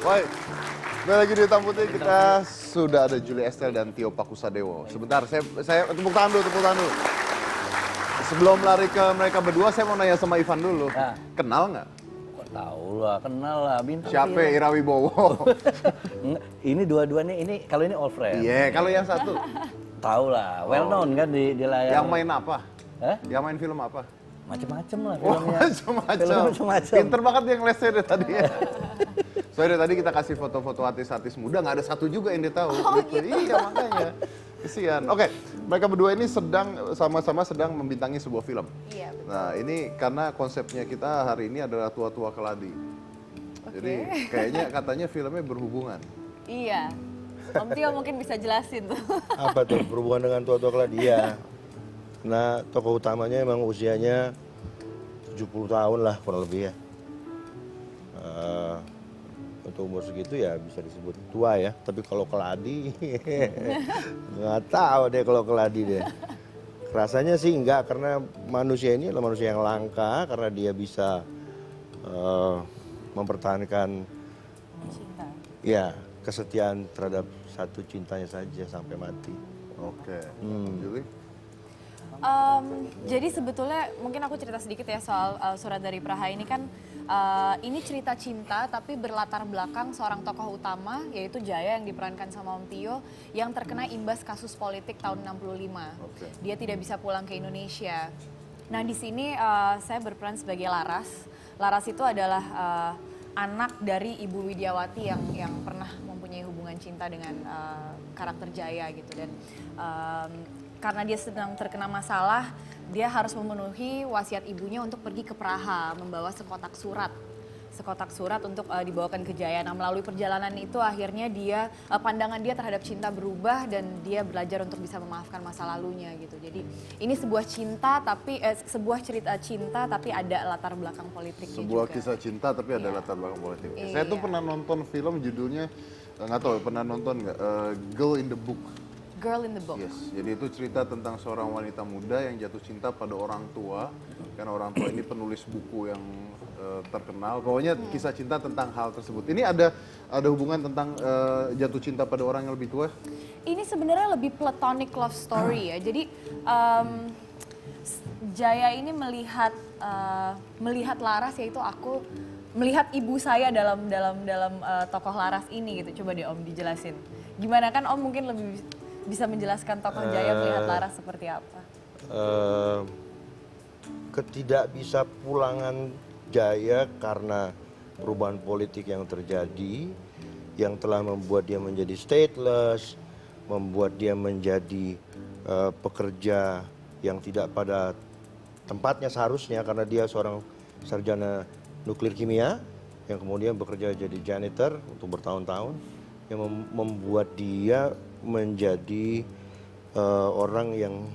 Baik, kembali lagi di Hitam Putih kita sudah ada Julie Estelle dan Tio Pakusadewo. Sebentar, saya tepuk tangan dulu. Sebelum lari ke mereka berdua, saya mau nanya sama Ivan dulu. Ya. Kenal nggak? Kok tahu lah, kenal lah. Bintang Siapa? film. Ira Wibowo. Enggak, ini dua-duanya, kalau ini all friend. Iya, kalau yang satu. Tahu lah, well known kan di layar. Yang main apa? Hah? Yang main film apa? Macem-macem lah Oh, filmnya. macam-macam. Pinter banget dia ngeles saya dari tadi ya. Soalnya dari tadi kita kasih foto-foto artis-artis muda, nggak ada satu juga yang dia tahu. Gitu. Iya, makanya. Kesian. Oke, mereka berdua ini sama-sama sedang membintangi sebuah film. Iya, betul. Nah, ini karena konsepnya kita hari ini adalah tua-tua keladi. Jadi kayaknya katanya filmnya berhubungan. Iya. Om Tio mungkin bisa jelasin tuh. Apa tuh berhubungan dengan tua-tua keladi? Iya. Nah, tokoh utamanya emang usianya 70 tahun lah kurang lebih ya. Untuk umur segitu ya bisa disebut tua ya. Tapi kalau keladi, nggak tahu deh kalau keladi deh. Rasanya sih enggak, karena manusia ini adalah manusia yang langka karena dia bisa mempertahankan Cinta. ya kesetiaan terhadap satu cintanya saja sampai mati. Oke. Julie? Jadi sebetulnya mungkin aku cerita sedikit ya soal Surat dari Praha ini kan ini cerita cinta tapi berlatar belakang seorang tokoh utama yaitu Jaya yang diperankan sama Om Tio yang terkena imbas kasus politik tahun 65. Oke. Dia tidak bisa pulang ke Indonesia. Nah di sini saya berperan sebagai Laras. Laras itu adalah anak dari Ibu Widiawati yang pernah mempunyai hubungan cinta dengan karakter Jaya gitu dan karena dia sedang terkena masalah, dia harus memenuhi wasiat ibunya untuk pergi ke Praha, membawa sekotak surat untuk dibawakan ke Jaya. Nah, melalui perjalanan itu akhirnya pandangan dia terhadap cinta berubah dan dia belajar untuk bisa memaafkan masa lalunya gitu. Jadi ini sebuah sebuah cerita cinta tapi ada latar belakang politiknya Sebuah juga. kisah cinta tapi ada Iya. latar belakang politik. Iya. Saya tuh pernah nonton film judulnya, nggak tahu pernah nonton nggak, Girl in the Book. Girl in the Book. Yes, jadi itu cerita tentang seorang wanita muda yang jatuh cinta pada orang tua. Karena orang tua ini penulis buku yang terkenal. Pokoknya kisah cinta tentang hal tersebut. Ini ada hubungan tentang jatuh cinta pada orang yang lebih tua? Ini sebenarnya lebih platonic love story ya. Jadi Jaya ini melihat Laras, yaitu aku melihat ibu saya dalam tokoh Laras ini gitu. Coba deh Om dijelasin. Gimana kan Om mungkin lebih bisa menjelaskan tokoh Jaya melihat Laras seperti apa? Ketidakbisa pulangan Jaya karena perubahan politik yang terjadi yang telah membuat dia menjadi stateless, membuat dia menjadi pekerja yang tidak pada tempatnya seharusnya karena dia seorang sarjana nuklir kimia yang kemudian bekerja jadi janitor untuk bertahun-tahun yang membuat dia menjadi orang yang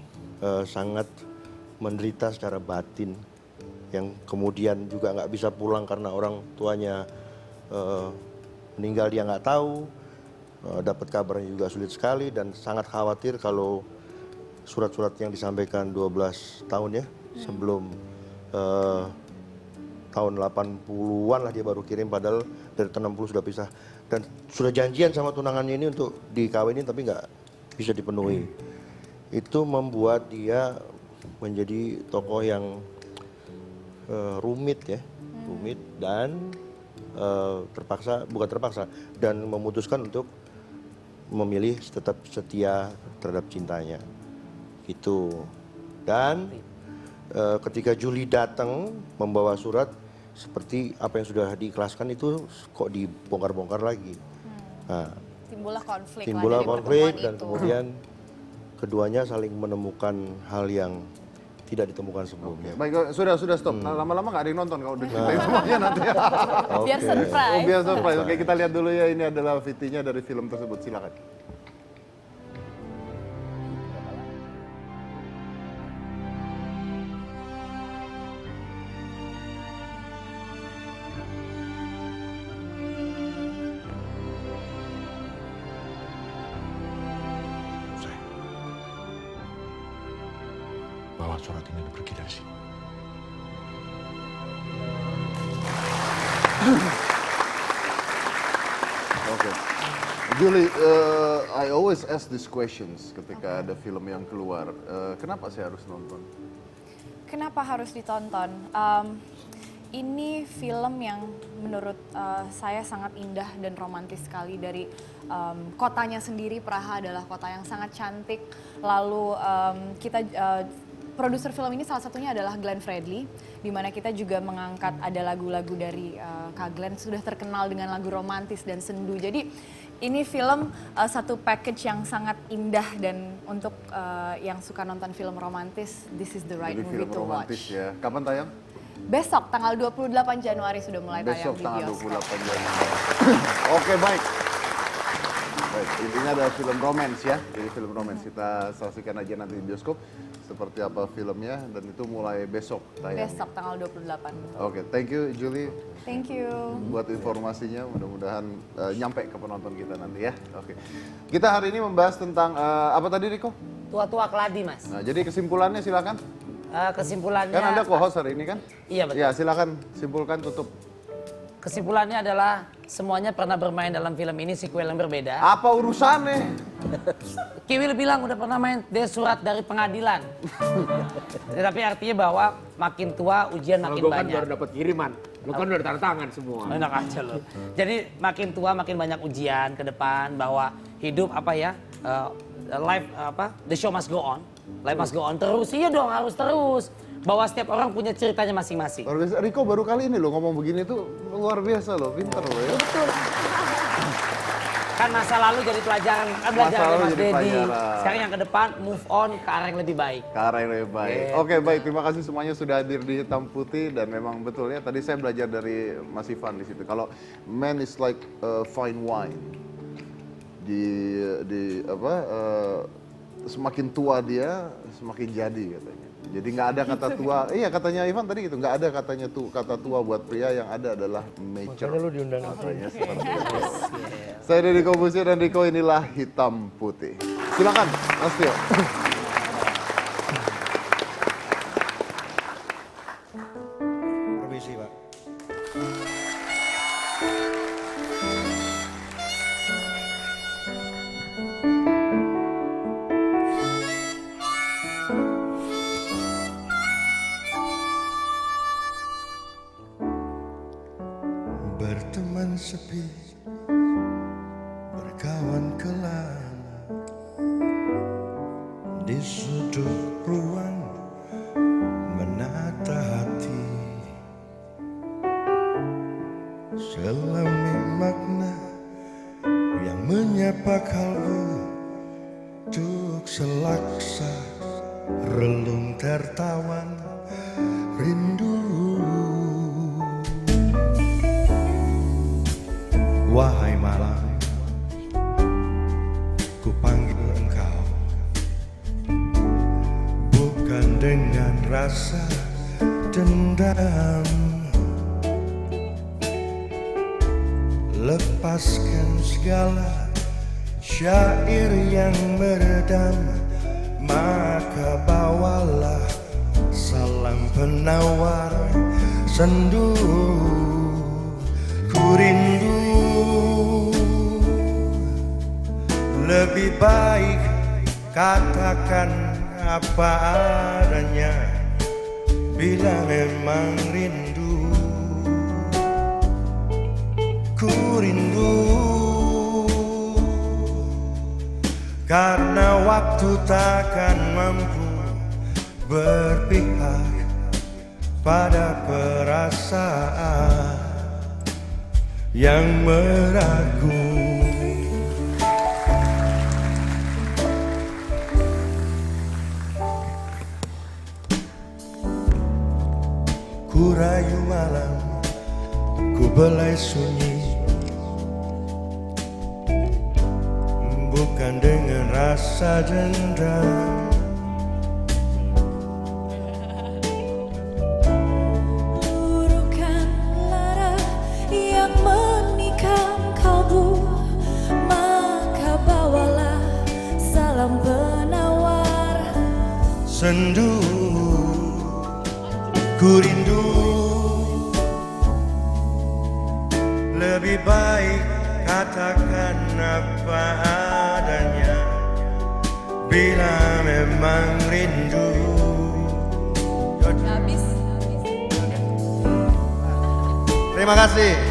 sangat menderita secara batin, yang kemudian juga nggak bisa pulang karena orang tuanya meninggal dia nggak tahu, dapat kabarnya juga sulit sekali dan sangat khawatir kalau surat-surat yang disampaikan 12 tahun ya sebelum tahun 80-an lah dia baru kirim, padahal dari tahun 60 sudah pisah dan sudah janjian sama tunangannya ini untuk dikawinin tapi nggak bisa dipenuhi. Itu membuat dia menjadi tokoh yang rumit dan bukan terpaksa dan memutuskan untuk memilih tetap setia terhadap cintanya gitu. Dan ketika Julie datang membawa surat seperti apa yang sudah diikhlaskan itu kok dibongkar-bongkar lagi. Nah, Timbullah konflik dan itu. kemudian keduanya saling menemukan hal yang tidak ditemukan sebelumnya. Baik, sudah stop. Nah, lama-lama nggak ada yang nonton kalau udah ceritain semuanya nanti. Biar surprise. Oh, biar surprise. Oke, kita lihat dulu ya, ini adalah VT-nya dari film tersebut. Silakan. Bawa surat ini dan pergi dari sini. Julie, I always ask these questions ketika ada film yang keluar. Kenapa saya harus nonton? Kenapa harus ditonton? Ini film yang menurut saya sangat indah dan romantis sekali. Dari kotanya sendiri, Praha adalah kota yang sangat cantik. Lalu produser film ini salah satunya adalah Glenn Fredly, di mana kita juga mengangkat ada lagu-lagu dari Kak Glenn, sudah terkenal dengan lagu romantis dan sendu. Jadi ini film satu package yang sangat indah, dan untuk yang suka nonton film romantis, this is the right Jadi movie film to romantis watch. ya. Kapan tayang? Besok tanggal 28 Januari sudah mulai tayang Besok di tanggal bioskop. 28 Januari. Oke, baik. Baik, intinya ada film romance ya. Jadi film romance kita saksikan aja nanti di bioskop seperti apa filmnya, dan itu mulai besok tayang. Besok tanggal 28. Oke, thank you Julie Thank you. buat informasinya. Mudah-mudahan nyampe ke penonton kita nanti ya. Oke. Kita hari ini membahas tentang apa tadi Riko? Tua-tua keladi, Mas. Nah, jadi kesimpulannya silakan. Kesimpulannya Kan Anda co-host hari ini kan? Iya, betul. Ya, silakan simpulkan, tutup. Kesimpulannya adalah semuanya pernah bermain dalam film ini sequel yang berbeda. Apa urusannya? Kiwil bilang udah pernah main dia surat dari pengadilan. Tetapi artinya bahwa makin tua ujian Kalau makin gue kan banyak. baru dapat kiriman, lu kan udah tanda tangan semua. Enak aja lo. Jadi makin tua makin banyak ujian ke depan, bahwa hidup apa ya, life apa, the show must go on, life must go on terus. Iya dong, harus terus. Bahwa setiap orang punya ceritanya masing-masing. Luar biasa. Riko baru kali ini loh ngomong begini tuh luar biasa loh, pinter loh ya. Betul. Kan masa lalu jadi pelajaran, kan belajar Masa dari lalu Mas jadi Dedi. pelajaran. Sekarang yang ke depan move on ke arah yang lebih baik. Ke arah yang lebih baik. Oke, baik. Terima kasih semuanya sudah hadir di Hitam Putih, dan memang betul ya. Tadi saya belajar dari Mas Ivan di situ. Kalau man is like fine wine. Di apa? Semakin tua dia, semakin jadi katanya. Jadi nggak ada kata tua. Iya katanya Ivan tadi gitu. Nggak ada katanya kata tua buat pria, yang ada adalah mature. Makanya lu diundang Katanya seperti itu. Saya Deddy Corbuzier dan Riko, inilah Hitam Putih. Silakan, Mas Tio. Permisi, Pak. Berteman sepi, berkawan kelam, di sudut ruang menata hati, selami makna yang menyapa kalbu, duk selaksa relung tertawan rindu. Wahai malam, ku panggil engkau, bukan dengan rasa dendam. Lepaskan segala syair yang meredam, maka bawalah salam penawar sendu. Ku rindu, lebih baik katakan apa adanya bila memang rindu. Ku rindu karena waktu takkan mampu berpihak pada perasaan yang meragu. Ku rayu malam, ku belai sunyi, bukan dengan rasa dendam. Luruhkan lara yang menikam kalbu, maka bawalah salam penawar Sendu, ku rindu, lebih baik katakan apa adanya bila memang rindu. Habis. Terima kasih.